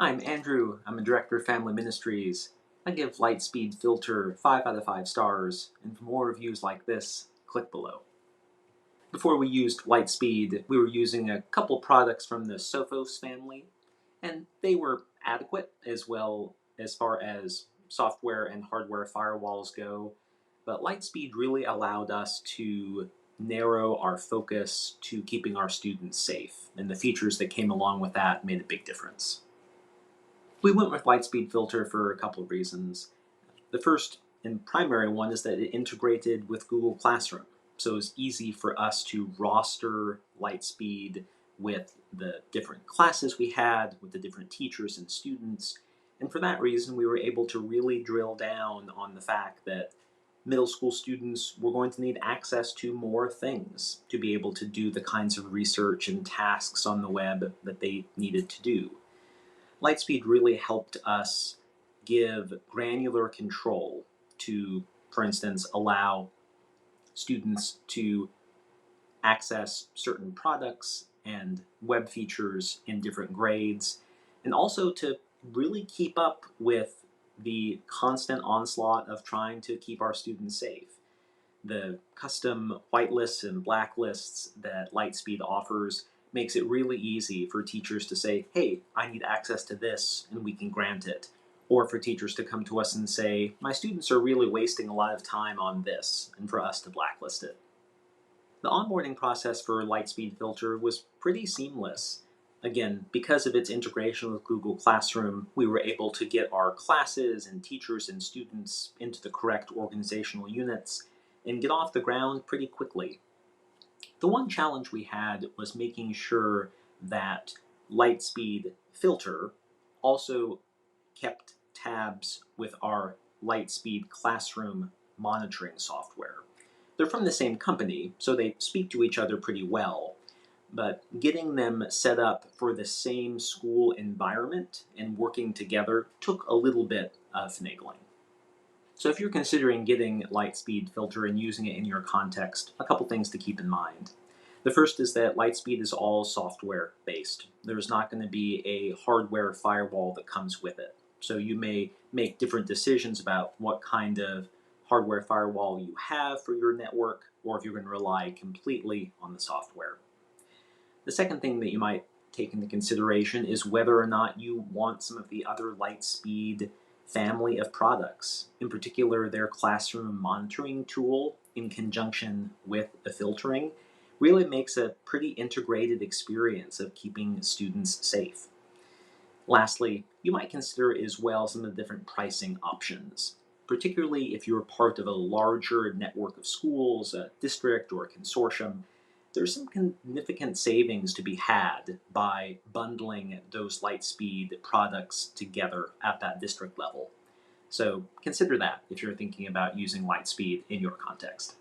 I'm Andrew. I'm a director of family ministries. I give Lightspeed Filter 5 out of 5 stars, and for more reviews like this, click below. Before we used Lightspeed, we were using a couple products from the Sophos family, and they were adequate as well as far as software and hardware firewalls go, but Lightspeed really allowed us to narrow our focus to keeping our students safe, and the features that came along with that made a big difference. We went with Lightspeed Filter for a couple of reasons. The first and primary one is that it integrated with Google Classroom, so it's easy for us to roster Lightspeed with the different classes we had, with the different teachers and students, and for that reason we were able to really drill down on the fact that middle school students were going to need access to more things to be able to do the kinds of research and tasks on the web that they needed to do. Lightspeed really helped us give granular control to, for instance, allow students to access certain products and web features in different grades, and also to really keep up with the constant onslaught of trying to keep our students safe. The custom whitelists and blacklists that Lightspeed offers makes it really easy for teachers to say, hey, I need access to this, and we can grant it. Or for teachers to come to us and say, my students are really wasting a lot of time on this, and for us to blacklist it. The onboarding process for Lightspeed Filter was pretty seamless. Again, because of its integration with Google Classroom, we were able to get our classes and teachers and students into the correct organizational units and get off the ground pretty quickly. The one challenge we had was making sure that Lightspeed Filter also kept tabs with our Lightspeed Classroom monitoring software. They're from the same company, so they speak to each other pretty well, but getting them set up for the same school environment and working together took a little bit of finagling. So if you're considering getting Lightspeed Filter and using it in your context, a couple things to keep in mind. The first is that Lightspeed is all software based. There's not going to be a hardware firewall that comes with it. So you may make different decisions about what kind of hardware firewall you have for your network, or if you're going to rely completely on the software. The second thing that you might take into consideration is whether or not you want some of the other Lightspeed family of products, in particular their classroom monitoring tool in conjunction with the filtering really makes a pretty integrated experience of keeping students safe. Lastly, you might consider as well some of the different pricing options, particularly if you're part of a larger network of schools, a district, or a consortium. There's some significant savings to be had by bundling those Lightspeed products together at that district level. So consider that if you're thinking about using Lightspeed in your context.